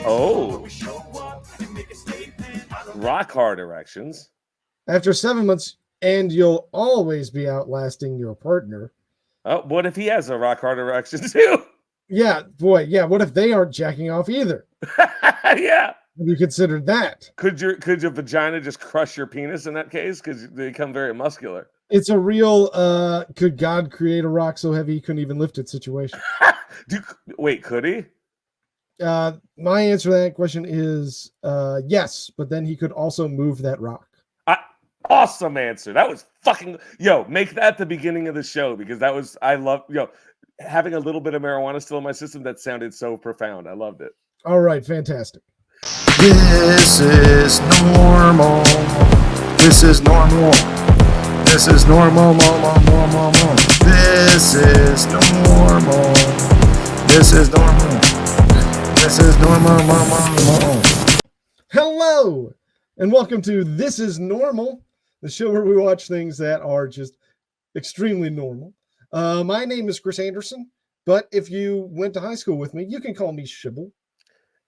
Oh. Rock hard erections. After 7 months, and you'll always be outlasting your partner. Oh, what if he has a rock hard erection too? Yeah, boy. Yeah, what if they aren't jacking off either? Yeah. Have you considered that? Could your vagina just crush your penis in that case? Because they become very muscular. It's a real could God create a rock so heavy he couldn't even lift it situation. Wait, could he? My answer to that question is yes, but then he could also move that rock. Awesome answer. That was fucking make that the beginning of the show, because that was having a little bit of marijuana still in my system. That sounded so profound. I loved it. All right, fantastic. This is normal. This is normal. This is normal. This is normal. This is normal. This is normal. Hello, and welcome to This is Normal, the show where we watch things that are just extremely normal. My name is Chris Anderson, but if you went to high school with me, you can call me Shibble.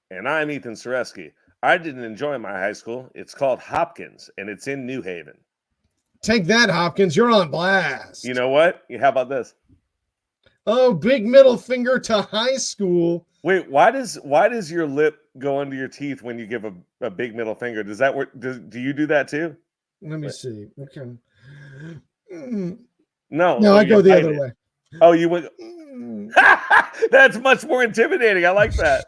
And I'm Ethan Soreski. I didn't enjoy my high school. It's called Hopkins, and it's in New Haven. Take that, Hopkins. You're on blast. You know what? How about this? Oh, big middle finger to high school. Wait, why does your lip go under your teeth when you give a big middle finger? Does that work? Do you do that too? Let me see. Okay. No, I go the other way. Oh, you went. That's much more intimidating. I like that.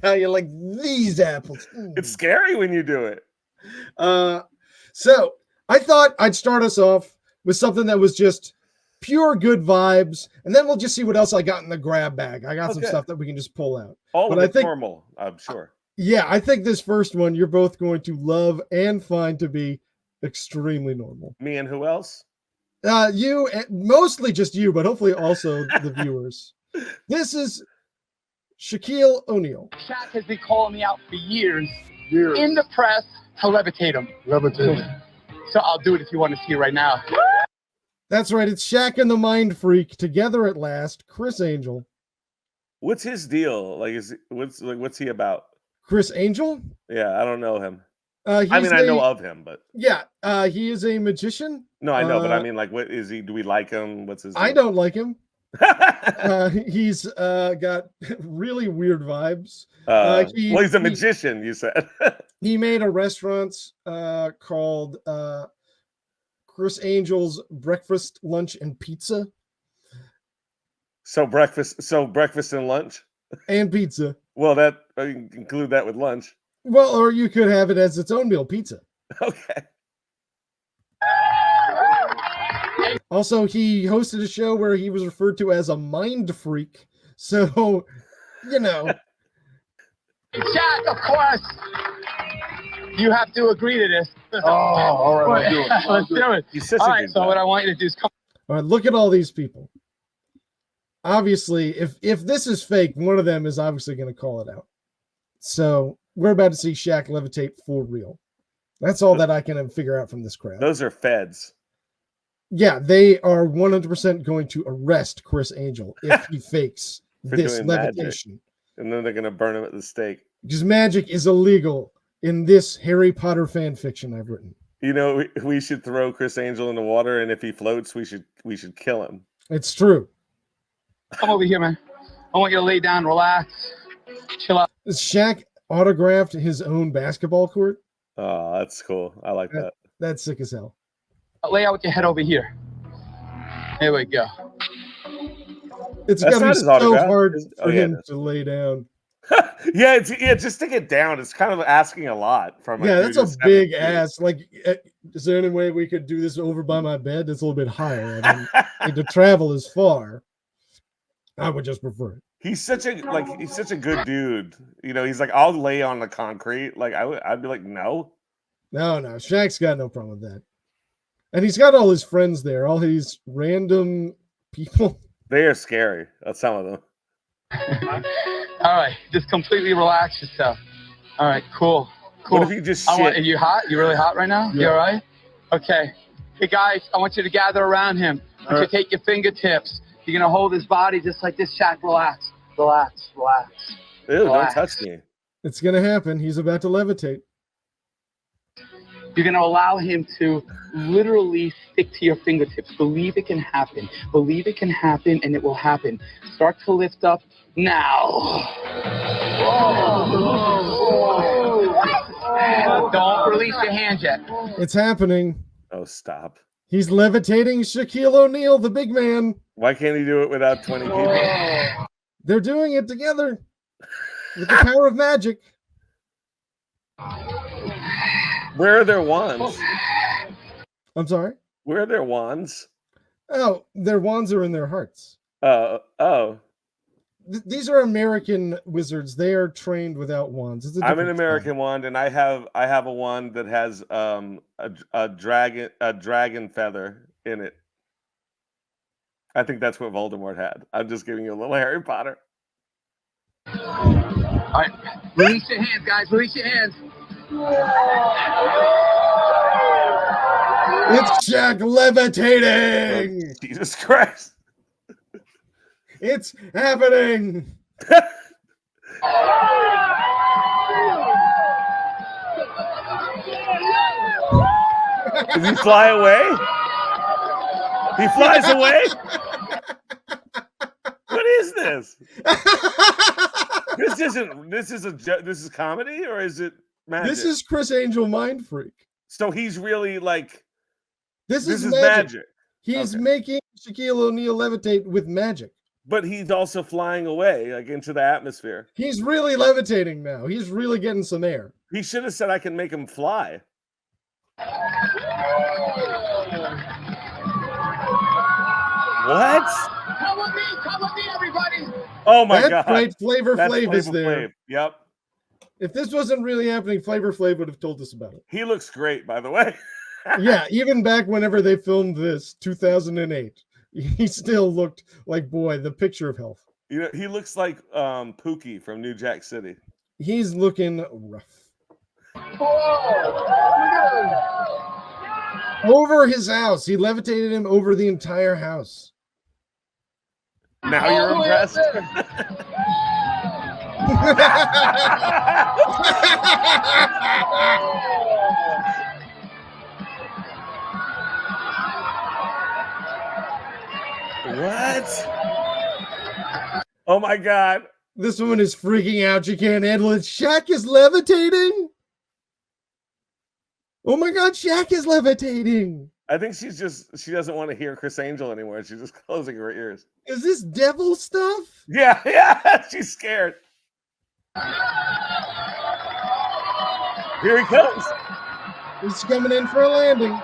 How you like these apples? It's scary when you do it. So I thought I'd start us off with something that was just pure good vibes, and then we'll just see what else I got in the grab bag. I got some stuff that we can just pull out. All of it's normal, I'm sure. Yeah, I think this first one you're both going to love and find to be extremely normal. Me and who else? You, mostly just you, but hopefully also the viewers. This is Shaquille O'Neal. Shaq has been calling me out for years in the press to levitate him. So I'll do it if you want to see it right now. That's right. It's Shaq and the Mind Freak together at last. Chris Angel. What's his deal? What's he about? Chris Angel? Yeah, I don't know him. I know of him, but yeah, he is a magician. No, I know, but I mean, what is he? Do we like him? What's his deal? I don't like him. He's got really weird vibes. He's a magician, you said. He made a restaurant called Chris Angel's Breakfast, Lunch, and Pizza. So breakfast and lunch? And pizza. Well, that include that with lunch. Well, or you could have it as its own meal, pizza. Okay. Also, he hosted a show where he was referred to as a mind freak. So, Shaq, of course, you have to agree to this. Oh, all right. Let's do it. He's such all a right, good so guy. what I want you to do is come. All right, look at all these people. Obviously, if this is fake, one of them is obviously going to call it out. So we're about to see Shaq levitate for real. That's all that I can figure out from this crowd. Those are feds. Yeah, they are 100% going to arrest Chris Angel if he fakes this levitation. Magic. And then they're going to burn him at the stake. Because magic is illegal in this Harry Potter fan fiction I've written. You know, we should throw Chris Angel in the water, and if he floats, we should kill him. It's true. Come over here, man. I want you to lay down, relax, chill out. Shaq autographed his own basketball court. Oh, that's cool. I like that. That's sick as hell. Lay out with your head over here. There we go. It's got to be so hard for him to lay down. Yeah, just to get down. It's kind of asking a lot from. Yeah, that's a big ass. Like, is there any way we could do this over by my bed? It's a little bit higher. I mean, to travel as far. I would just prefer it. He's such a good dude. You know, he's like, I'll lay on the concrete. Like I'd be like, no. Shaq's got no problem with that. And he's got all his friends there, all these random people. They are scary. That's some of them. All right, just completely relax yourself. All right, cool. What if you just shit? Are you hot? You really hot right now? Yeah. You all right? Okay. Hey, guys, I want you to gather around him. I want you to take your fingertips You're gonna hold his body just like this, Shaq. Relax, relax, relax. Ew, Relax. don't touch me. It's gonna happen. He's about to levitate. You're gonna allow him to literally stick to your fingertips. Believe it can happen. Believe it can happen, and it will happen. Start to lift up now. Don't release your hand yet. It's happening. Oh, stop. He's levitating Shaquille O'Neal, the big man. Why can't he do it without 20 people? They're doing it together with the power of magic. Where are their wands? I'm sorry? Where are their wands? Oh, their wands are in their hearts. Oh. These are American wizards. They are trained without wands. It's a I'm an different American style. wand, and I have a wand that has a dragon feather in it. I think that's what Voldemort had. I'm just giving you a little Harry Potter. All right, release your hands, guys. Release your hands. It's Shaq levitating. Oh, Jesus Christ. It's happening. Does he fly away? He flies away? What is this? This is comedy, or is it magic? This is Chris Angel Mind Freak. So he's really like This is magic. magic. He's Okay. making Shaquille O'Neal levitate with magic. But he's also flying away, like into the atmosphere. He's really levitating now. He's really getting some air. He should have said, "I can make him fly." What? Come with me, everybody. Oh my That's god! right. Flavor That's Flav is Flavor there. Flav. Yep. If this wasn't really happening, Flavor Flav would have told us about it. He looks great, by the way. Yeah, even back whenever they filmed this, 2008, he still looked like, boy, the picture of health. You know, he looks like Pookie from New Jack City. He's looking rough. Over his house. He levitated him over the entire house. Now you're impressed. What? Oh my god. This woman is freaking out. She can't handle it. Shaq is levitating. Oh my god, Shaq is levitating. I think she doesn't want to hear Chris Angel anymore. She's just closing her ears. Is this devil stuff? Yeah, she's scared. Here he comes. He's coming in for a landing.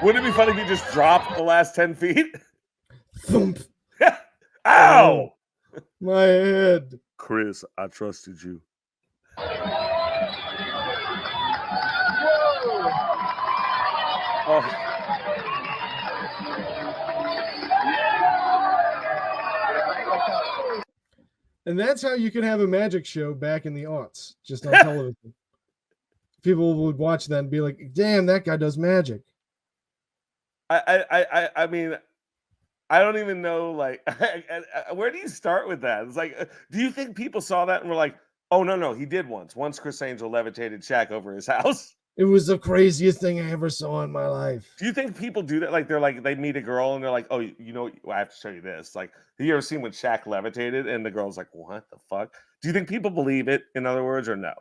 Wouldn't it be funny if he just dropped the last 10 feet? Thump. Ow! My head. Chris, I trusted you. Oh. And that's how you could have a magic show back in the aughts, just on television. People would watch that and be like, damn, that guy does magic. I mean, I don't even know, like, where do you start with that? It's like, do you think people saw that and were like, oh, no, he did once. Once Chris Angel levitated Shaq over his house. It was the craziest thing I ever saw in my life. Do you think people do that? Like, they meet a girl and they're like, oh, you know, I have to show you this. Like, have you ever seen when Shaq levitated and the girl's like, what the fuck? Do you think people believe it, in other words, or no?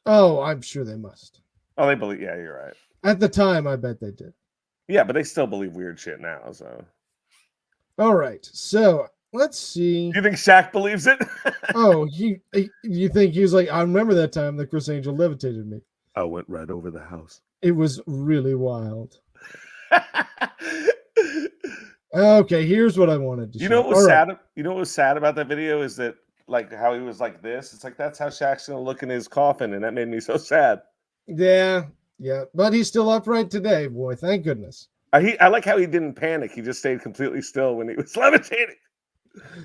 Oh, I'm sure they must. Oh, they believe, yeah, you're right. At the time, I bet they did. Yeah, but they still believe weird shit now, so. All right, so let's see. Do you think Shaq believes it? Oh, you think he was like, I remember that time that Chris Angel levitated me. I went right over the house. It was really wild. Okay, here's what I wanted to show. You know what was sad? You know what was sad about that video is that, like, how he was like this. It's like that's how Shaq's gonna look in his coffin, and that made me so sad. Yeah, but he's still upright today, boy. Thank goodness. I like how he didn't panic. He just stayed completely still when he was levitating.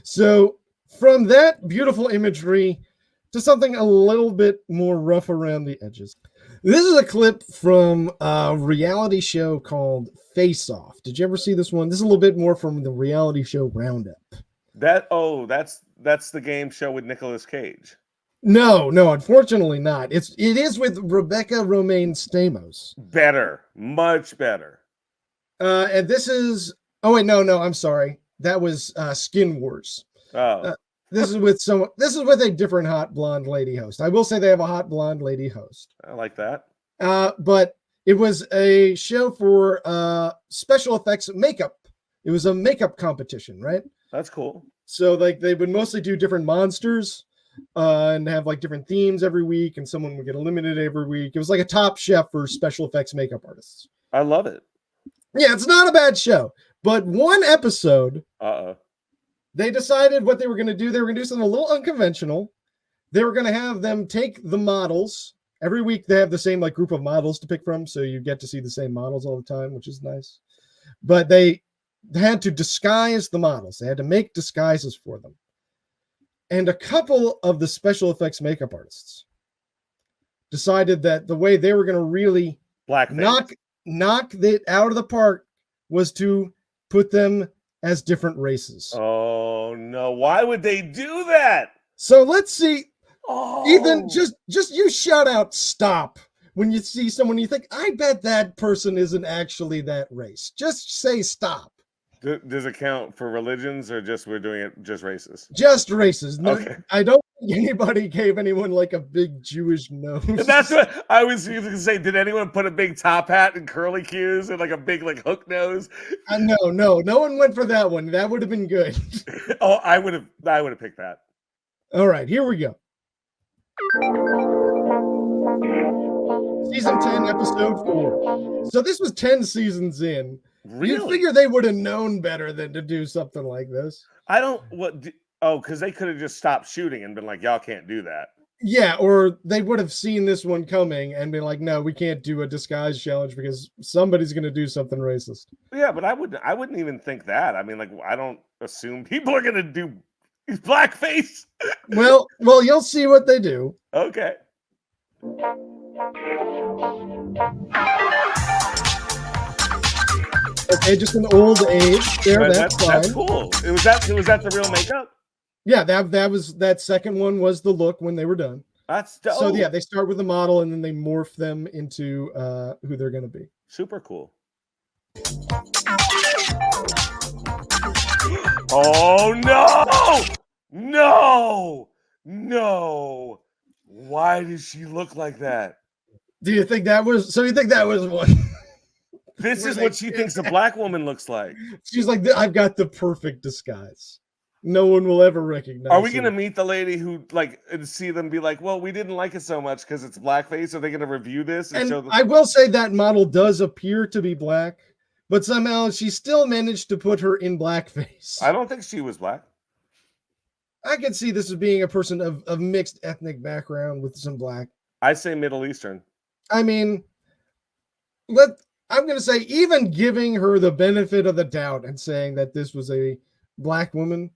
So from that beautiful imagery to something a little bit more rough around the edges. This is a clip from a reality show called Face Off. Did you ever see this one? This is a little bit more from the reality show Roundup. That's the game show with Nicolas Cage. No, unfortunately not. It is with Rebecca Romaine Stamos. Better, much better. And this is no, I'm sorry. That was Skin Wars. Oh. This is with a different hot blonde lady host. I will say they have a hot blonde lady host. I like that. But it was a show for special effects makeup. It was a makeup competition, right? That's cool. So like they would mostly do different monsters and have like different themes every week, and someone would get eliminated every week. It was like a Top Chef for special effects makeup artists. I love it. Yeah, it's not a bad show. But one episode, they decided what they were going to do. They were going to do something a little unconventional. They were going to have them take the models. Every week they have the same like group of models to pick from, so you get to see the same models all the time, which is nice. But they had to disguise the models. They had to make disguises for them. And a couple of the special effects makeup artists decided that the way they were going to really knock it out of the park was to put them as different races. Oh no, why would they do that? So let's see. Oh. Ethan, just you shout out stop when you see someone you think, I bet that person isn't actually that race. Just say stop. Does it count for religions or just we're doing it just races? Just races. No, Okay. I don't think anybody gave anyone like a big Jewish nose. That's what I was going to say. Did anyone put a big top hat and curly cues and like a big like hook nose? No one went for that one. That would have been good. Oh, I would have picked that. All right, here we go. Season 10, episode 4. So this was 10 seasons in. Really? You'd figure they would have known better than to do something like this. Because they could have just stopped shooting and been like, y'all can't do that. Yeah, or they would have seen this one coming and been like, no, we can't do a disguise challenge because somebody's going to do something racist. Yeah, but I wouldn't even think that. I mean, like, I don't assume people are going to do blackface. Well, you'll see what they do. Okay. Okay, just an old age there. Right, that's fine. That's cool. Was that the real makeup? Yeah, that second one was the look when they were done. That's dope. So yeah, they start with the model and then they morph them into who they're going to be. Super cool. Oh no! Why does she look like that? Do you think that was? So you think that was one? This is what she thinks a black woman looks like. She's like, I've got the perfect disguise. No one will ever recognize. Are we going to meet the lady who like and see them be like, well, we didn't like it so much because it's blackface? Are they going to review this? And show them? I will say that model does appear to be black, but somehow she still managed to put her in blackface. I don't think she was black. I could see this as being a person of mixed ethnic background with some black. I say Middle Eastern. I mean, I'm going to say even giving her the benefit of the doubt and saying that this was a black woman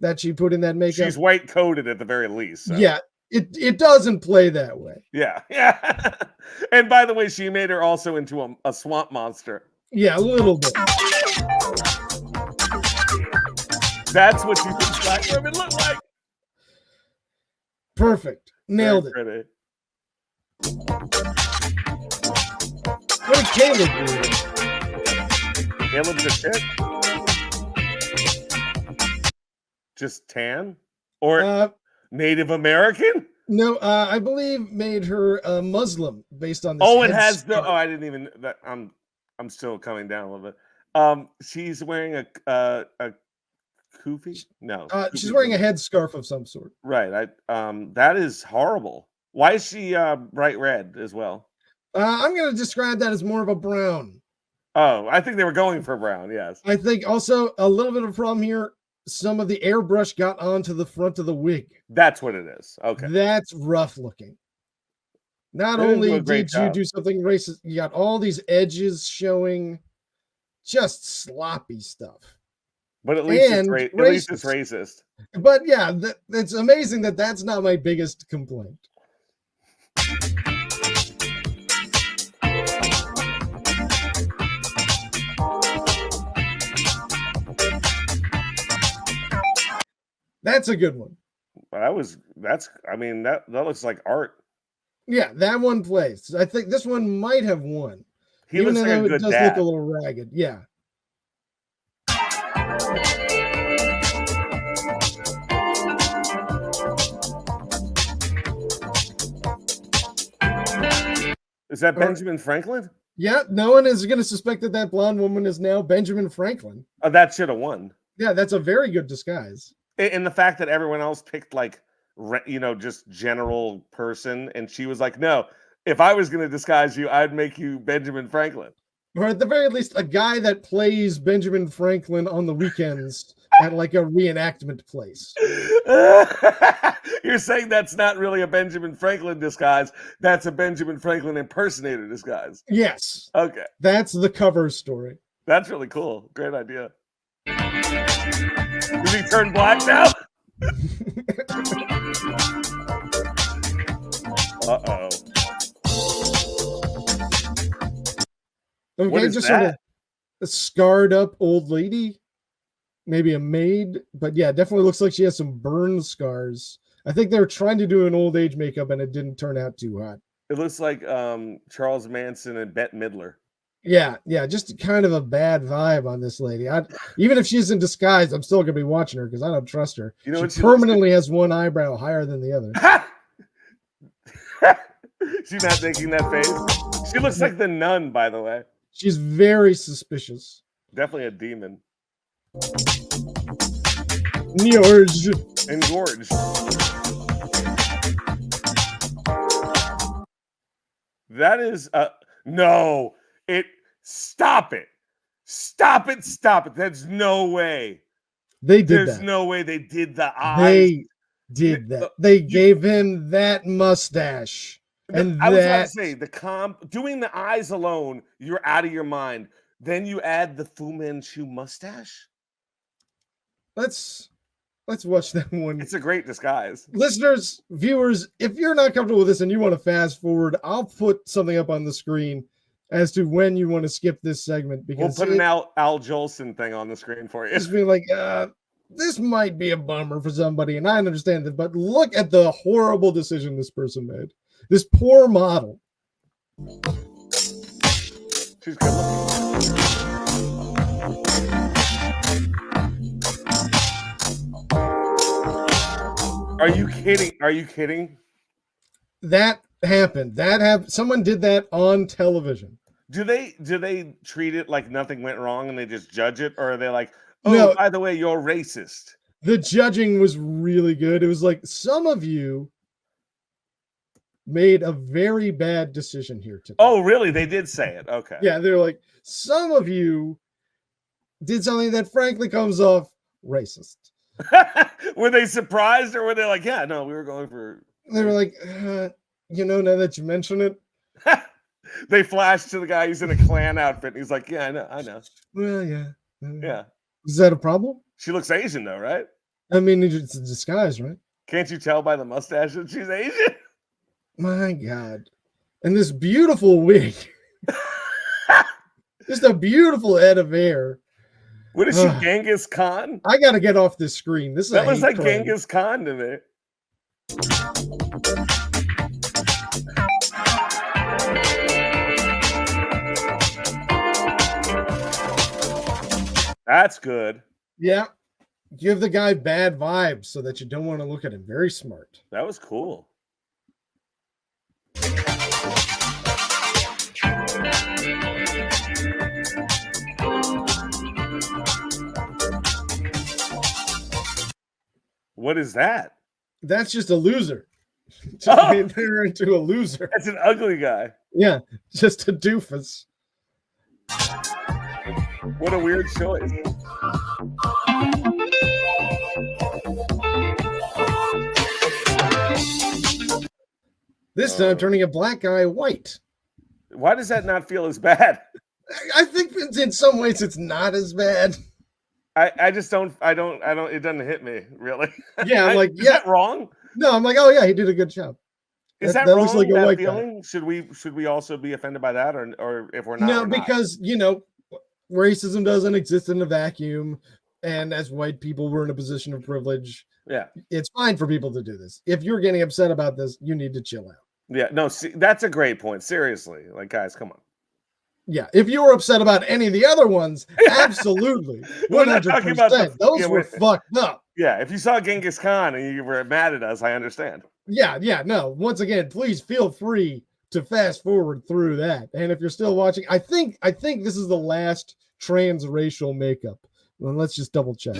that she put in that makeup. She's white coated at the very least. So. Yeah, it doesn't play that way. Yeah. And by the way, she made her also into a swamp monster. Yeah, a little bit. That's what you think black women look like. Perfect. Nailed it. Pretty. What did Caleb do? Caleb's a chick? Just tan? Or Native American? No, I believe made her a Muslim based on this. Oh, it has the. Oh, I didn't even. I'm still coming down a little bit. She's wearing a kufi? No. She's wearing a headscarf of some sort. Right. That is horrible. Why is she bright red as well? I'm going to describe that as more of a brown. Oh, I think they were going for brown. Yes. I think also a little bit of a problem here. Some of the airbrush got onto the front of the wig. That's what it is. Okay. That's rough looking. Not only did you do something racist, you got all these edges showing, just sloppy stuff. But at least it's racist. But yeah, it's amazing that that's not my biggest complaint. That's a good one. I mean, that looks like art. Yeah, that one plays. I think this one might have won. He Even looks like though a it good does look a dad. little ragged. Yeah. Is that Or- Benjamin Franklin? Yeah, no one is going to suspect that that blonde woman is now Benjamin Franklin. Oh, that should have won. Yeah, that's a very good disguise. And the fact that everyone else picked like, just general person, and she was like, "No, if I was going to disguise you, I'd make you Benjamin Franklin." Or at the very least, a guy that plays Benjamin Franklin on the weekends at like a reenactment place. You're saying that's not really a Benjamin Franklin disguise. That's a Benjamin Franklin impersonator disguise. Yes, Okay. that's the cover story. That's really cool. Great idea. Does he turn black now? Uh-oh. Okay, What is just sort of that? a scarred up old lady, maybe a maid, but yeah, definitely looks like she has some burn scars. I think they were trying to do an old age makeup and it didn't turn out too hot. It looks like Charles Manson and Bette Midler. Yeah, just kind of a bad vibe on this lady. Even if she's in disguise, I'm still gonna be watching her because I don't trust her. You know what She she looks like? permanently has one eyebrow higher than the other. She's not making that face. She looks like the nun, by the way. She's very suspicious. Definitely a demon. George. Engorged. That is no. Stop it. There's no way. They did There's that. no way they did the eyes. They did that. They gave him that mustache. And I was about to that say doing the eyes alone, you're out of your mind. Then you add the Fu Manchu mustache. let's watch that one. It's a great disguise. Listeners, viewers, if you're not comfortable with this and you want to fast forward, I'll put something up on the screen as to when you want to skip this segment We'll because put an Al Jolson thing on the screen for you. it's been like this might be a bummer for somebody, and I understand that, but look at the horrible decision this person made. This poor model. She's good looking. Are you kidding? Are you kidding? That happened. Someone did that on television. Do they treat it like nothing went wrong and they just judge it, or are they like, oh, No. by the way, you're racist? The judging was really good. It was like some of you made a very bad decision here today. Oh, really? They did say it. Okay. Yeah, they're like, some of you did something that frankly comes off racist. Were they surprised, or were they like, yeah, no, we were going for? They were like, now that you mention it, They flashed to the guy who's in a Klan outfit. And he's like, yeah, I know. well, yeah. Yeah. Is that a problem? She looks Asian though, right? I mean, it's a disguise, right? Can't you tell by the mustache that she's Asian? My God. And this beautiful wig. Just a beautiful head of hair. What is she, Genghis Khan? I got to get off this screen. This is That was like crime. Genghis Khan to me. That's good. Yeah. Give the guy bad vibes so that you don't want to look at him. Very smart. That was cool. What is that? That's just a loser. Oh! Made her into a loser. That's an ugly guy. Yeah, just a doofus. What a weird choice. This time turning a black guy white. Why does that not feel as bad? I think in some ways it's not as bad. I just don't, it doesn't hit me, really. Yeah, I'm like, is that wrong? No, I'm like, oh yeah, he did a good job. Is that that wrong, looks like a that white guy. feeling? Should we also be offended by that, or if we're not? No, we're not? because, racism doesn't exist in a vacuum. and as white people, we're in a position of privilege. Yeah. It's fine for people to do this. If you're getting upset about this, you need to chill out. Yeah. No, see, that's a great point. Seriously. Like, guys, come on. Yeah. If you were upset about any of the other ones, absolutely. We're not talking about 100%. Those were fucked up. Yeah. If you saw Genghis Khan and you were mad at us, I understand. Yeah. No. Once again, please feel free to fast forward through that. And if you're still watching, I think this is the last transracial makeup. Well, let's just double check.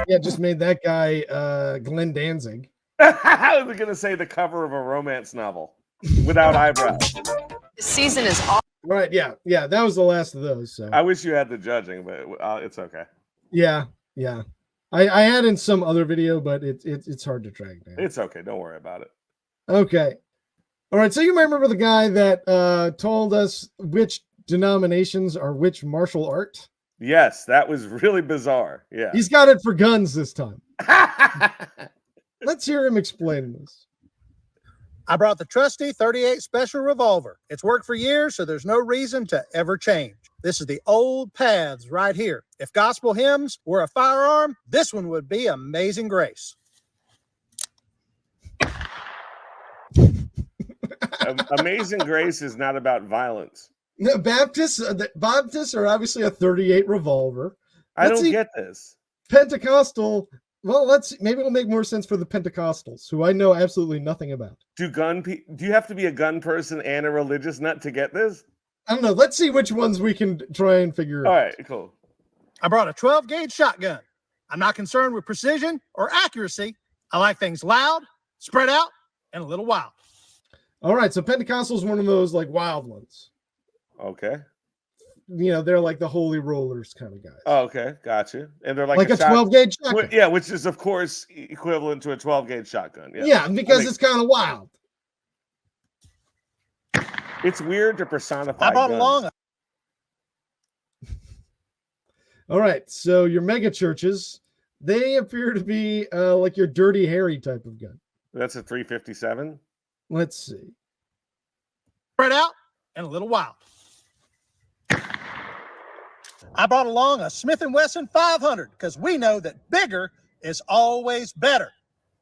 Yeah, just made that guy Glenn Danzig. I was going to say the cover of a romance novel without eyebrows. This season is all Right, yeah, that was the last of those. So I wish you had the judging, but it's okay. Yeah. I had in some other video, but it's hard to track down. It's okay. Don't worry about it. Okay. All right. So you might remember the guy that told us which denominations are which martial art? Yes, that was really bizarre. Yeah. He's got it for guns this time. Let's hear him explain this. I brought the trusty 38 special revolver. It's worked for years, so there's no reason to ever change. This is the old paths right here. If gospel hymns were a firearm, this one would be Amazing Grace. Amazing Grace is not about violence. No, Baptists are obviously a 38 revolver. I don't get this. Pentecostal. Well, maybe it'll make more sense for the Pentecostals, who I know absolutely nothing about. Do you have to be a gun person and a religious nut to get this? I don't know. Let's see which ones we can try and figure out. All right, cool. I brought a 12-gauge shotgun. I'm not concerned with precision or accuracy. I like things loud, spread out, and a little wild. All right, so Pentecostal is one of those like wild ones. Okay. You know, they're like the holy rollers kind of guys. Oh, okay, gotcha. And they're like a 12-gauge shotgun. Yeah, which is of course equivalent to a 12-gauge shotgun. Yeah, because it's kind of wild. It's weird to personify. I bought guns. along. All right, so your mega churches, they appear to be like your Dirty Harry type of gun. That's a 357. Let's see. Spread out and a little wild. I brought along a Smith & Wesson 500 because we know that bigger is always better.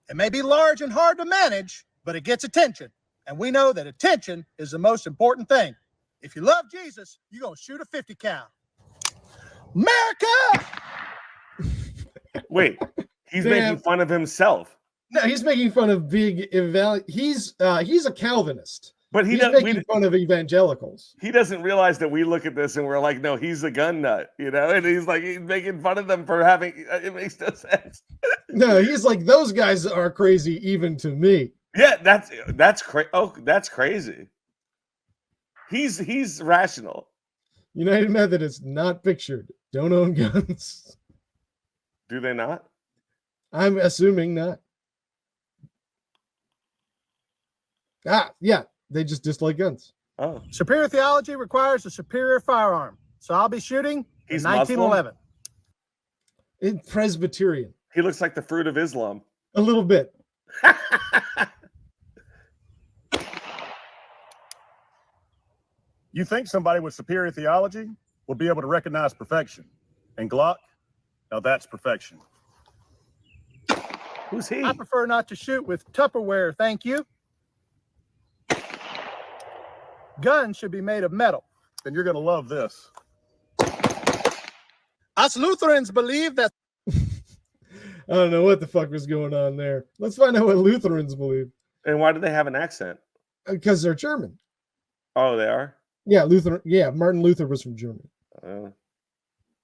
It may be large and hard to manage, but it gets attention. And we know that attention is the most important thing. If you love Jesus, you're going to shoot a 50 cal. America! Wait, he's making fun of himself. No, he's making fun of he's a Calvinist. But he's making fun of evangelicals. He doesn't realize that we look at this and we're like, no, he's a gun nut, you know? And he's making fun of them for having, it makes no sense. No, he's like, those guys are crazy even to me. Yeah, that's crazy. Oh, that's crazy. He's rational. United Methodists not pictured. Don't own guns. Do they not? I'm assuming not. Yeah. They just dislike guns. Oh. Superior theology requires a superior firearm. So I'll be shooting in 1911. In Presbyterian. He looks like the fruit of Islam. A little bit. You think somebody with superior theology will be able to recognize perfection? And Glock, now that's perfection. Who's he? I prefer not to shoot with Tupperware, thank you. Guns should be made of metal. Then you're going to love this. Us Lutherans believe that. I don't know what the fuck was going on there. Let's find out what Lutherans believe. And why do they have an accent? Because they're German. Oh, they are? Yeah, Martin Luther was from Germany.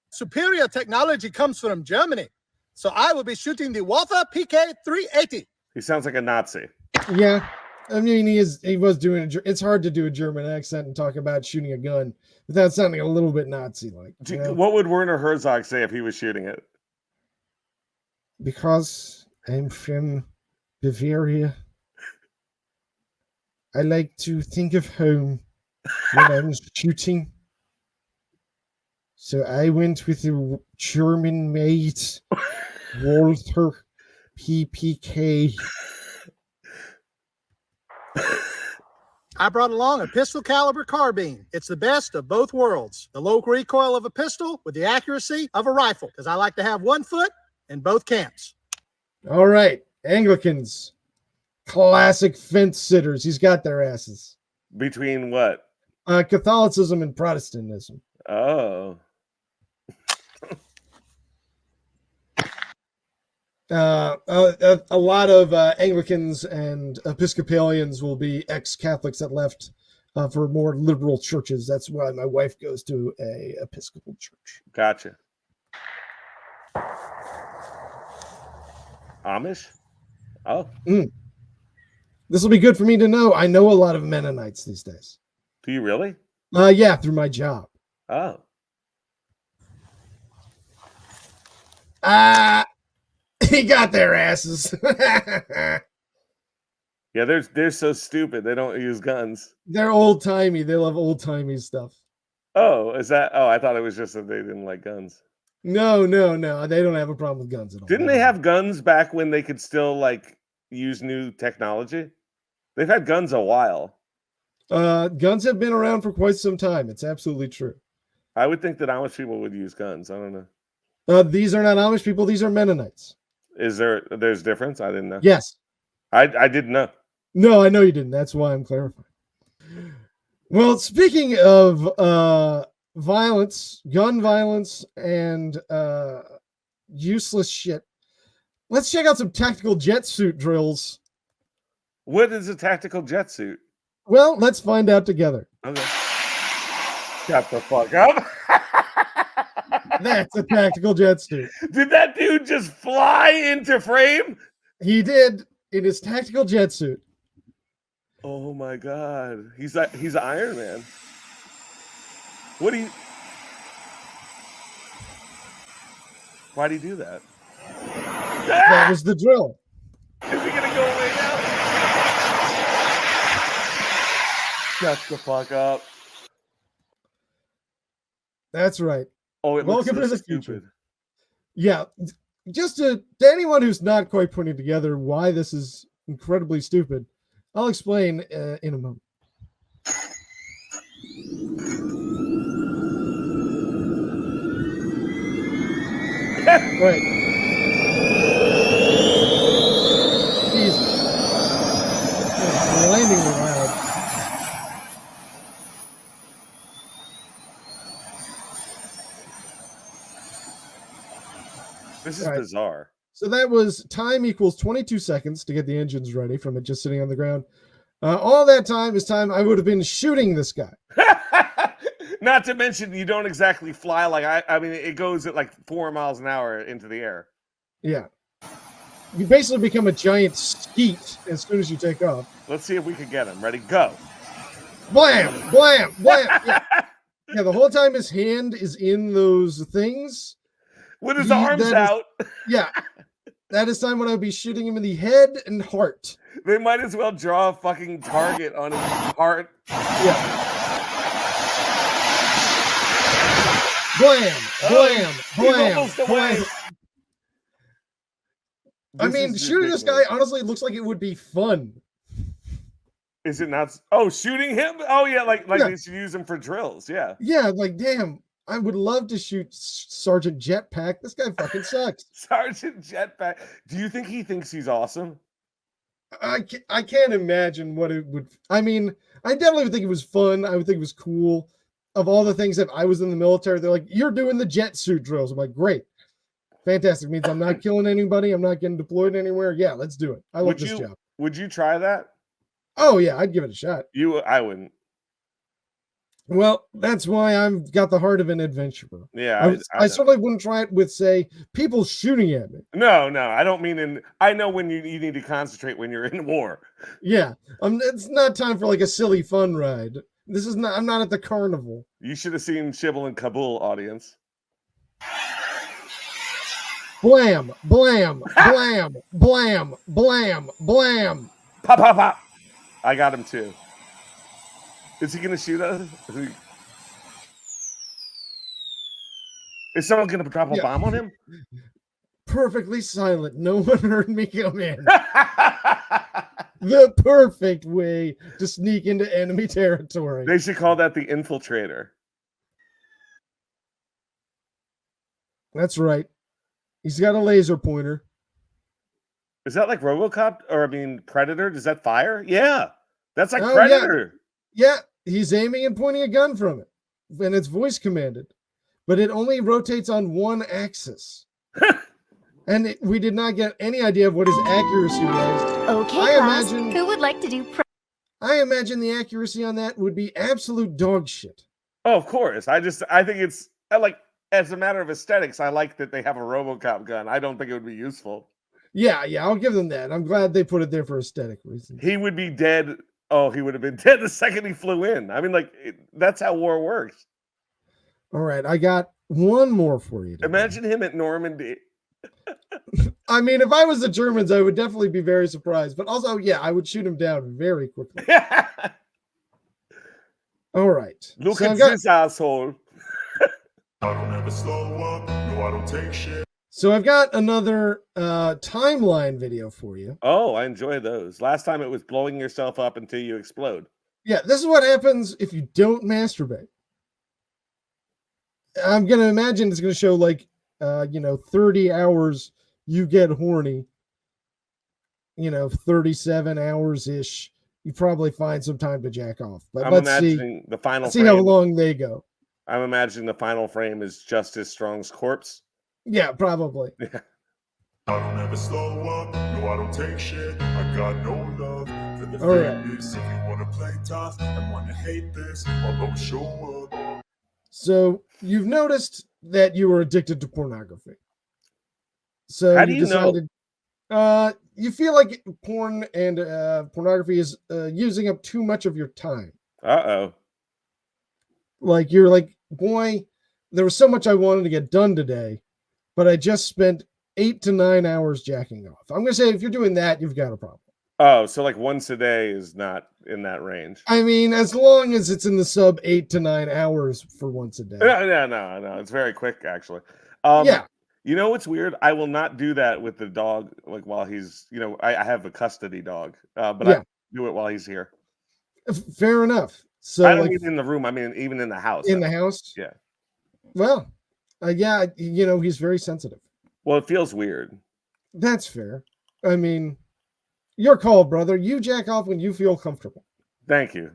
Superior technology comes from Germany. So I will be shooting the Walther PK 380. He sounds like a Nazi. Yeah. I mean, he was doing it's hard to do a German accent and talk about shooting a gun without sounding a little bit Nazi-like. You know? What would Werner Herzog say if he was shooting it? Because I'm from Bavaria, I like to think of home when I'm shooting. So I went with a German-made Walther PPK I brought along a pistol caliber carbine. It's the best of both worlds. The low recoil of a pistol with the accuracy of a rifle, because I like to have one foot in both camps. All right, Anglicans, classic fence sitters. He's got their asses. Between what? Catholicism and Protestantism. Oh. A lot of Anglicans and Episcopalians will be ex-Catholics that left for more liberal churches. That's why my wife goes to a Episcopal church. Gotcha. Amish? Oh. This will be good for me to know. I know a lot of Mennonites these days. Do you really? Yeah, through my job. Oh. He got their asses. Yeah, they're so stupid. They don't use guns. They're old timey. They love old timey stuff. Oh, is that? Oh, I thought it was just that they didn't like guns. No. They don't have a problem with guns at all. Didn't they have guns back when they could still like use new technology? They've had guns a while. Guns have been around for quite some time. It's absolutely true. I would think that Amish people would use guns. I don't know. These are not Amish people. These are Mennonites. There's difference? I didn't know. Yes. I didn't know. No, I know you didn't. That's why I'm clarifying. Well, speaking of violence, gun violence, and useless shit, let's check out some tactical jet suit drills. What is a tactical jet suit? Well, let's find out together. Okay. Shut the fuck up. That's a tactical jet suit. Did that dude just fly into frame? He did in his tactical jet suit. Oh my god. He's Iron Man. What do you... Why'd he do that? That was the drill. Is he gonna go away now? Shut the fuck up. That's right. Oh, it looks Welcome so to the stupid. future. Yeah, just to anyone who's not quite putting together why this is incredibly stupid, I'll explain in a moment. Right. Jesus. Blindingly loud. This is All right. bizarre. So that was time equals 22 seconds to get the engines ready from it just sitting on the ground. All that time is time I would have been shooting this guy. Not to mention, you don't exactly fly like I mean, it goes at like 4 miles an hour into the air. Yeah. You basically become a giant skeet as soon as you take off. Let's see if we can get him. Ready? Go. Blam, blam, blam. Yeah. Yeah, the whole time his hand is in those things. With his arms out. Yeah. That is time when I would be shooting him in the head and heart. They might as well draw a fucking target on his heart. Yeah. Blam, blam, blam, blam. I mean, shooting this guy, honestly, it looks like it would be fun. Is it not? Oh, shooting him? Oh, yeah, like they should use him for drills, yeah. Yeah, like, damn, I would love to shoot Sergeant Jetpack. This guy fucking sucks. Sergeant Jetpack. Do you think he thinks he's awesome? I can't imagine what it would... I mean, I definitely would think it was fun. I would think it was cool. Of all the things that I was in the military, they're like, you're doing the jet suit drills. I'm like, great. Fantastic. Means I'm not killing anybody. I'm not getting deployed anywhere. Yeah, let's do it. I love this job. Would you try that? Oh, yeah, I'd give it a shot. I wouldn't. Well, that's why I've got the heart of an adventurer. Yeah. I certainly wouldn't try it with, say, people shooting at me. No, I don't mean I know when you need to concentrate when you're in war. Yeah. It's not time for like a silly fun ride. I'm not at the carnival. You should have seen Shibble and Kabul, audience. Blam, blam, blam, blam, blam, blam. Pop, pop, pop. I got him too. Is he going to shoot us? Is someone going to drop a bomb on him? Perfectly silent. No one heard me come in. The perfect way to sneak into enemy territory. They should call that the infiltrator. That's right. He's got a laser pointer. Is that like RoboCop or Predator? Does that fire? Yeah, that's like Oh, Predator. Yeah, he's aiming and pointing a gun from it, and it's voice commanded, but it only rotates on one axis. And we did not get any idea of what his accuracy was. Okay, I class. imagine- Who would like to do I imagine the accuracy on that would be absolute dog shit. Oh, of course. I think it's as a matter of aesthetics. I like that they have a RoboCop gun. I don't think it would be useful. Yeah, I'll give them that. I'm glad they put it there for aesthetic reasons. He would be dead. Oh, he would have been dead the second he flew in. That's how war works. All right, I got one more for you today. Imagine him at Normandy. I mean, if I was the Germans, I would definitely be very surprised. But also, yeah, I would shoot him down very quickly. All right. Look So at I've got- this asshole. I don't ever slow up. No, I don't take shit. So I've got another timeline video for you. Oh, I enjoy those. Last time it was blowing yourself up until you explode. Yeah, this is what happens if you don't masturbate. I'm going to imagine it's going to show 30 hours you get horny. 37 hours-ish. You probably find some time to jack off. But I'm let's imagining the final see frame. how long they go. I'm imagining the final frame is Justice Strong's corpse. Yeah, probably. I don't ever slow up. No, I don't take shit. I got no love for the All right. fakeness. If you want to play tough and want to hate this, I'll always show up. So you've noticed that you were addicted to pornography. So How do you know? decided, you feel like porn and pornography is using up too much of your time. Uh-oh. Like you're like, boy, there was so much I wanted to get done today, but I just spent 8 to 9 hours jacking off. I'm gonna say if you're doing that, you've got a problem. Oh, so like once a day is not in that range. I mean, as long as it's in the sub 8 to 9 hours for once a day. No. It's very quick, actually. Yeah. You know what's weird? I will not do that with the dog, like while he's, I have a custody dog, but Yeah. I do it while he's here. Fair enough. So I don't like mean in the room. I mean even in the house. in the house. Yeah. Well, yeah, he's very sensitive. Well, it feels weird. That's fair. I mean, your call, brother. You jack off when you feel comfortable. Thank you.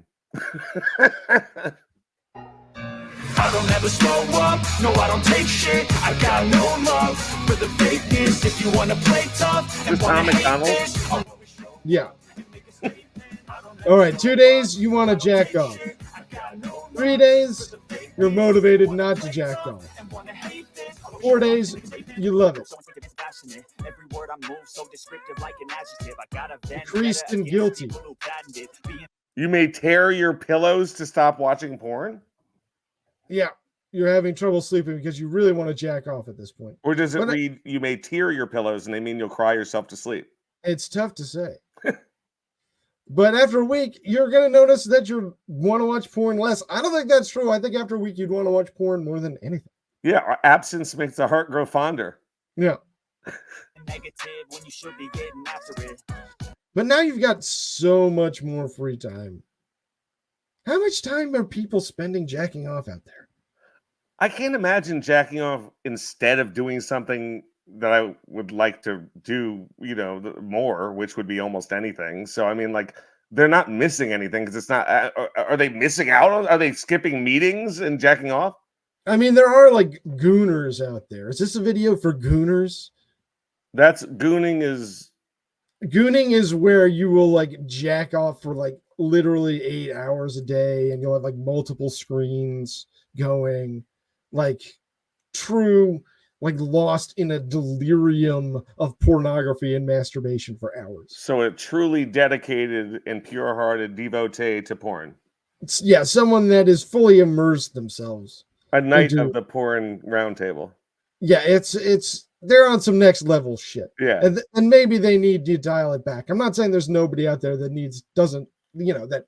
I don't ever slow up, no I don't take shit. I got no love for the fakeness. If you wanna play tough and This wanna Tom hate McDonald? this, I'll always show Yeah. All right, 2 days you want to jack off. 3 days you're motivated not to jack off. 4 days you love it. Increased and guilty. You may tear your pillows to stop watching porn? Yeah, you're having trouble sleeping because you really want to jack off at this point. Or does it But read, you may tear your pillows and they mean you'll cry yourself to sleep? It's tough to say. But after a week, you're going to notice that you want to watch porn less. I don't think that's true. I think after a week, you'd want to watch porn more than anything. Yeah, absence makes the heart grow fonder. Yeah. negative when you should be getting after it. But now you've got so much more free time. How much time are people spending jacking off out there? I can't imagine jacking off instead of doing something that I would like to do, more, which would be almost anything. So, I mean, like, they're not missing anything because it's not. Are they missing out on? Are they skipping meetings and jacking off? I mean, there are like gooners out there. Is this a video for gooners? That's gooning is. Gooning is where you will like jack off for like literally 8 hours a day and you'll have like multiple screens going, like true, like lost in a delirium of pornography and masturbation for hours. So a truly dedicated and pure-hearted devotee to porn. Yeah, someone that is fully immersed themselves. A knight of the porn roundtable. Yeah, it's they're on some next level shit. Yeah. And maybe they need to dial it back. I'm not saying there's nobody out there that doesn't, that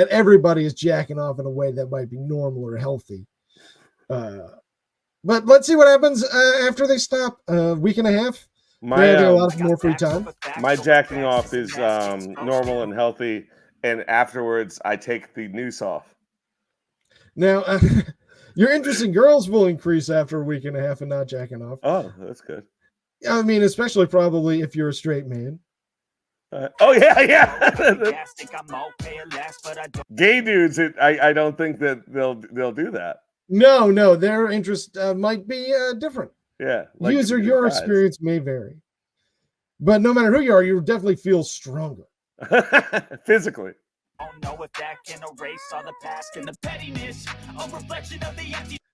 everybody is jacking off in a way that might be normal or healthy. But let's see what happens after they stop. A week and a half. My They have a lot more free time. my jacking off is normal and healthy, and afterwards I take the noose off. Now, your interest in girls will increase after a week and a half of not jacking off. Oh, that's good. I mean, especially probably if you're a straight man. Oh yeah. Gay dudes, I don't think that they'll do that. No, their interest might be different. Yeah, User, your guys. experience may vary, but no matter who you are, you definitely feel stronger physically.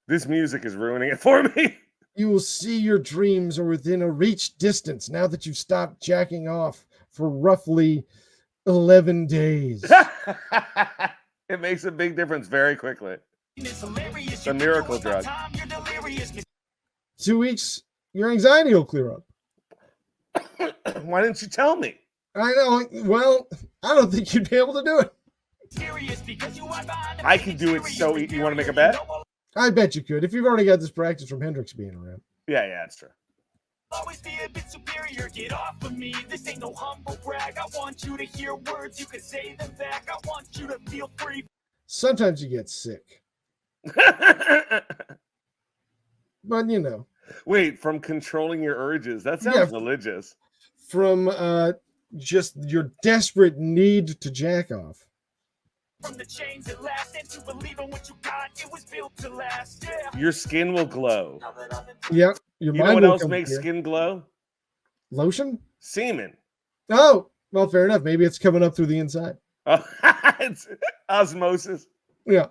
This music is ruining it for me. You will see your dreams are within a reach distance now that you've stopped jacking off for roughly 11 days. It makes a big difference very quickly. It's a miracle drug. 2 weeks, your anxiety will clear up. Why didn't you tell me? I know. Well, I don't think you'd be able to do it. I could do it so easy. You want to make a bet? I bet you could if you've already got this practice from Hendrix being around. Yeah, that's true. Always be a bit superior, get off of me. This ain't no humble brag. I want you to hear words, you can say them back. I want you to feel free. Sometimes you get sick. But you know. Wait, from controlling your urges. That sounds religious. From just your desperate need to jack off. From the chains that last and to believe in what you got, it was built to last. Yeah. Your skin will glow. Yep. Your You know what else makes skin glow? Lotion? Semen. Oh, well, fair enough. Maybe it's coming up through the inside. Oh, it's osmosis. Yeah.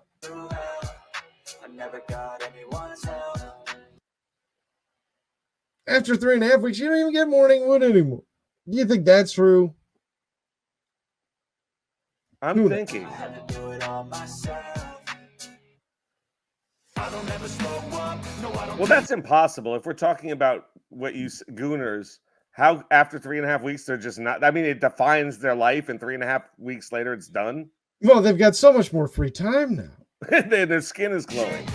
After 3.5 weeks, you don't even get morning wood anymore. Do you think that's true? I'm thinking. Well, that's impossible. If we're talking about what you gooners, how after 3.5 weeks they're just not. I mean, it defines their life, and 3.5 weeks later it's done. Well, they've got so much more free time now. Their skin is glowing.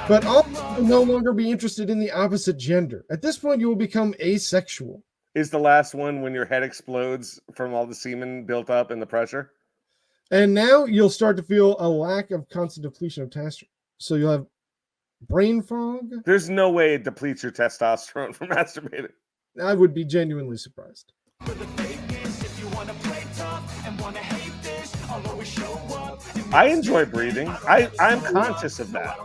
But all will no longer be interested in the opposite gender. At this point, you will become asexual. Is the last one when your head explodes from all the semen built up and the pressure? And now you'll start to feel a lack of constant depletion of testosterone. So you'll have brain fog. There's no way it depletes your testosterone from masturbating. I would be genuinely surprised. I enjoy breathing. I'm conscious of that.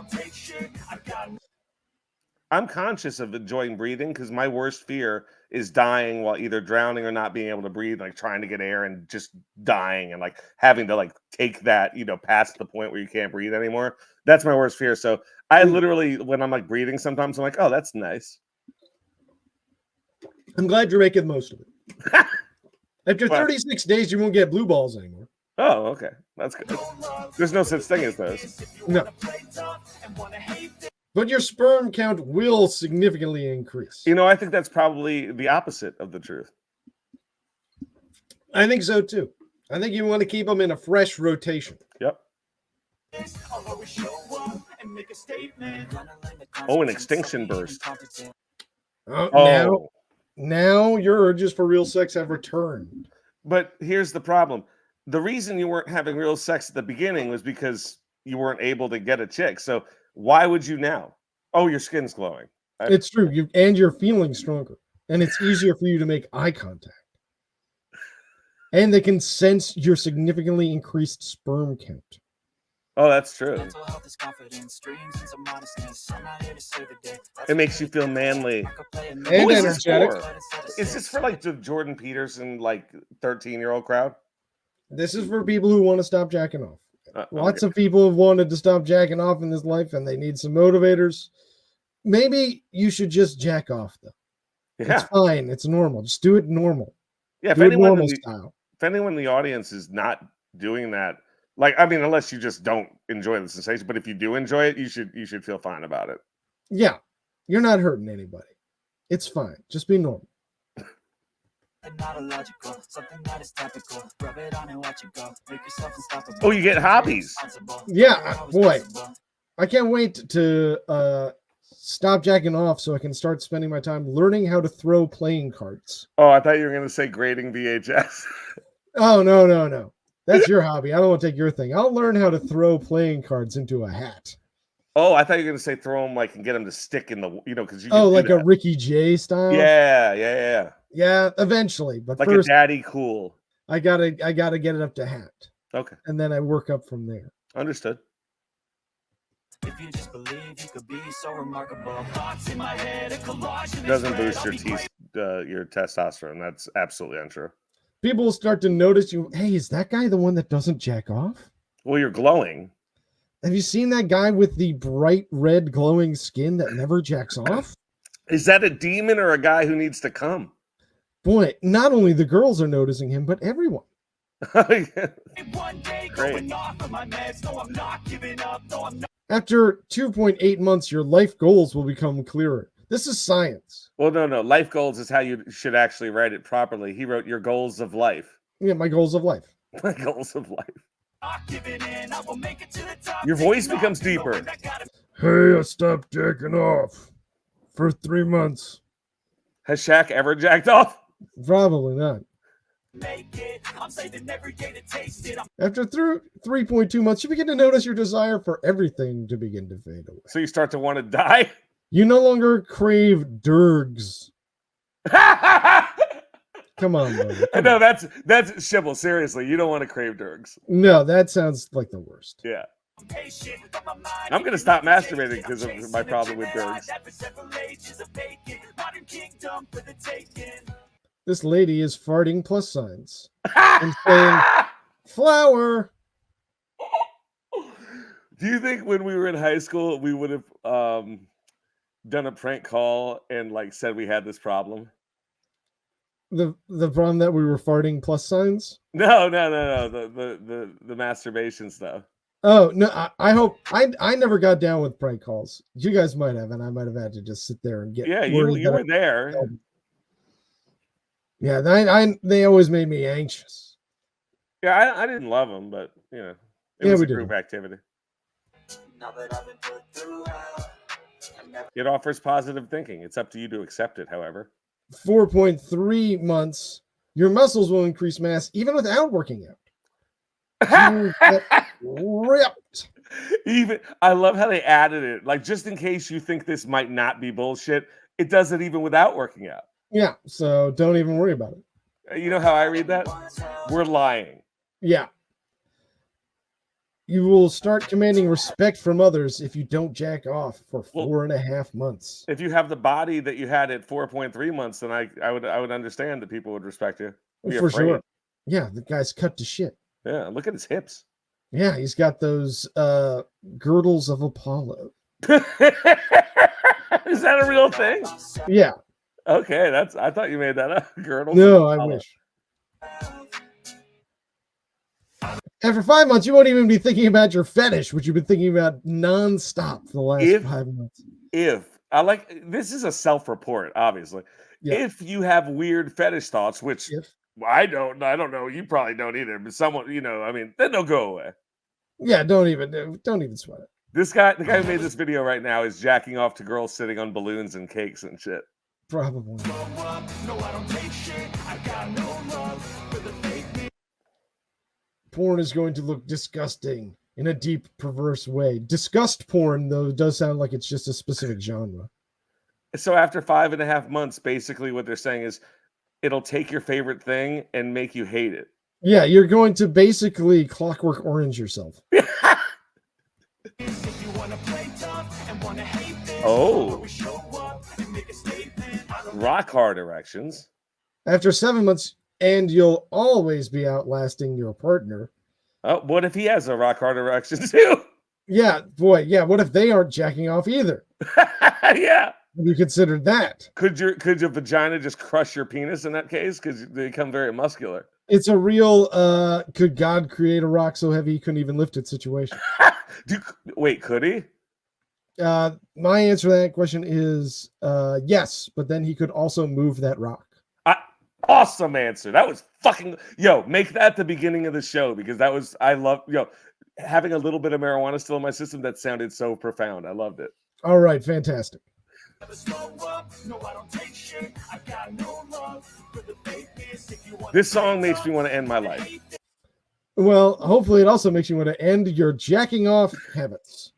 I'm conscious of enjoying breathing because my worst fear is dying while either drowning or not being able to breathe, like trying to get air and just dying and like having to like take that, past the point where you can't breathe anymore. That's my worst fear. So I literally, when I'm like breathing, sometimes I'm like, oh, that's nice. I'm glad you're making the most of it. After 36 days, you won't get blue balls anymore. Oh, okay. That's good. There's no such thing as those. No. But your sperm count will significantly increase. I think that's probably the opposite of the truth. I think so, too. I think you want to keep them in a fresh rotation. Yep. Oh, an extinction burst. Now your urges for real sex have returned. But here's the problem. The reason you weren't having real sex at the beginning was because you weren't able to get a chick. So why would you now? Oh, your skin's glowing. It's true. You're feeling stronger. And it's easier for you to make eye contact. And they can sense your significantly increased sperm count. Oh, that's true. It makes you feel manly. And energetic. Is this for like the Jordan Peterson, like 13-year-old crowd? This is for people who want to stop jacking off. Lots of people have wanted to stop jacking off in this life and they need some motivators. Maybe you should just jack off, though. Yeah. It's fine. It's normal. Just do it normal. Yeah, if anyone in the audience is not doing that, unless you just don't enjoy the sensation, but if you do enjoy it, you should feel fine about it. Yeah, you're not hurting anybody. It's fine. Just be normal. Oh, you get hobbies. Yeah, boy. I can't wait to stop jacking off so I can start spending my time learning how to throw playing cards. Oh, I thought you were going to say grading VHS. Oh, no. That's your hobby. I don't want to take your thing. I'll learn how to throw playing cards into a hat. Oh, I thought you were going to say throw them like and get them to stick in the, because you can Oh, do like a that. Ricky J style? Yeah. Yeah, eventually. But Like first, a daddy cool. I gotta get it up to hat. Okay. And then I work up from there. Understood. If you just believe you could be so remarkable. Thoughts in my head, a collage in Doesn't this boost red. your testosterone. That's absolutely untrue. People will start to notice you. Hey, is that guy the one that doesn't jack off? Well, you're glowing. Have you seen that guy with the bright red glowing skin that never jacks off? Is that a demon or a guy who needs to come? Boy, not only the girls are noticing him, but everyone. One day Great. going off of my meds. No, I'm not giving up. No, I'm not. After 2.8 months, your life goals will become clearer. This is science. Well, no. Life goals is how you should actually write it properly. He wrote your goals of life. Yeah, my goals of life. My goals of life. Not giving in. I will make it to the top. Your voice Taking off, becomes deeper. knowing I gotta Hey, I stopped jacking off for 3 months. Has Shaq ever jacked off? Probably not. make it. I'm saving every day to taste it. After 3.2 months, you begin to notice your desire for everything to begin to fade away. So you start to want to die? You no longer crave dergs. Come on, buddy. No, that's Shibble. Seriously, you don't want to crave dergs. No, that sounds like the worst. Yeah. I'm gonna stop masturbating because of my problem with dergs. This lady is farting plus signs and saying, flower. Do you think when we were in high school, we would have done a prank call and like said we had this problem? The problem that we were farting plus signs? No. The masturbation stuff. Oh no! I hope I never got down with prank calls. You guys might have, and I might have had to just sit there and get. Yeah, you were there. Yeah, they always made me anxious. Yeah, I didn't love them, but you know, it was a group activity. It offers positive thinking. It's up to you to accept it, however. 4.3 months, your muscles will increase mass even without working out. You get ripped. Even I love how they added it. Like, just in case you think this might not be bullshit, it does it even without working out. Yeah, so don't even worry about it. You know how I read that? We're lying. Yeah. You will start commanding respect from others if you don't jack off for 4.5 months. If you have the body that you had at 4.3 months, then I would understand that people would respect you. For sure. Yeah, the guy's cut to shit. Yeah, look at his hips. Yeah, he's got those girdles of Apollo. Is that a real thing? Yeah. Okay, I thought you made that up. Girdles. No, I wish. After 5 months, you won't even be thinking about your fetish, which you've been thinking about nonstop for the last 5 months. This is a self-report, obviously. Yeah. If you have weird fetish thoughts, which I don't know, you probably don't either, but someone, then they'll go away. Yeah, don't even sweat it. The guy who made this video right now is jacking off to girls sitting on balloons and cakes and shit. Probably. Porn is going to look disgusting in a deep, perverse way. Disgust porn, though, does sound like it's just a specific genre. So after 5.5 months, basically what they're saying is it'll take your favorite thing and make you hate it. Yeah, you're going to basically Clockwork Orange yourself. Oh. Rock hard erections. After 7 months, and you'll always be outlasting your partner. Oh, what if he has a rock hard erection too? Yeah, boy. Yeah, what if they aren't jacking off either? Yeah. Have you considered that? Could your vagina just crush your penis in that case? Because they become very muscular. It's a real could God create a rock so heavy he couldn't even lift it situation. Wait, could he? My answer to that question is yes, but then he could also move that rock. Awesome answer. That was make that the beginning of the show, because I love having a little bit of marijuana still in my system. That sounded so profound. I loved it. All right, fantastic. Never slow up. No, I don't take shit. I got no love for the fakeness. If you want This song makes me want to end my life. Well, hopefully it also makes you want to end your jacking off habits.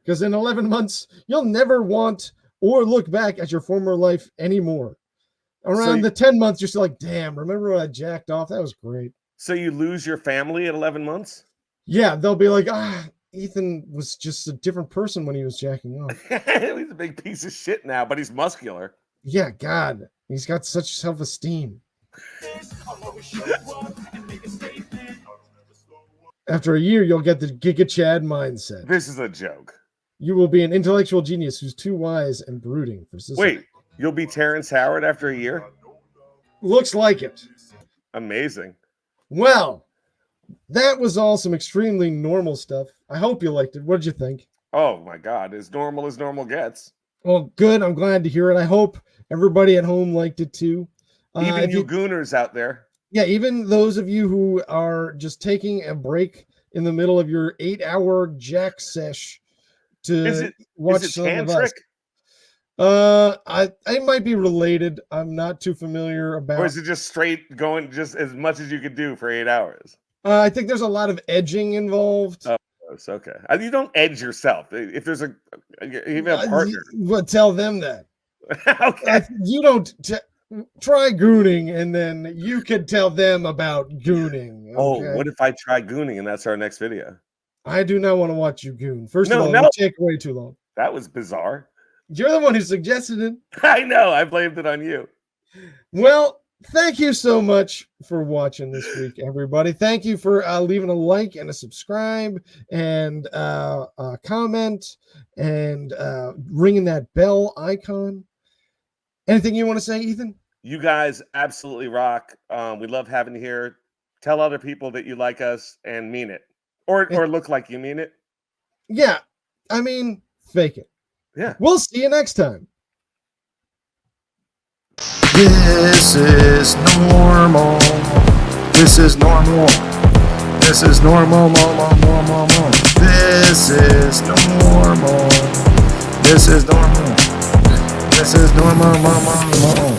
Because in 11 months, you'll never want or look back at your former life anymore. Around the 10 months, you're still like, damn, remember when I jacked off? That was great. So you lose your family at 11 months? Yeah, they'll be like, Ethan was just a different person when he was jacking off. He's a big piece of shit now, but he's muscular. Yeah, God, he's got such self-esteem. After a year, you'll get the Giga Chad mindset. This is a joke. You will be an intellectual genius who's too wise and brooding for society. Wait, you'll be Terrence Howard after a year? Looks like it. Amazing. Well, that was all some extremely normal stuff. I hope you liked it. What did you think? Oh my God, as normal gets. Well, good. I'm glad to hear it. I hope everybody at home liked it too. Even you gooners out there. Yeah, even those of you who are just taking a break in the middle of your 8-hour jack sesh to watch some tantric? of us. I might be related. I'm not too familiar about. Or is it just straight going just as much as you could do for 8 hours? I think there's a lot of edging involved. Oh, okay. You don't edge yourself. If there's a partner. But tell them that. Okay. You don't try gooning, and then you could tell them about gooning. Okay? Oh, what if I try gooning and that's our next video? I do not want to watch you goon. First of all, it would take way too long. That was bizarre. You're the one who suggested it. I know. I blamed it on you. Well, thank you so much for watching this week, everybody. Thank you for leaving a like and a subscribe and a comment and ringing that bell icon. Anything you want to say, Ethan? You guys absolutely rock. We love having you here. Tell other people that you like us and mean it. Or look like you mean it. Yeah. I mean, fake it. Yeah. We'll see you next time. This is normal. This is normal. This is normal. This is normal. This is normal. This is normal.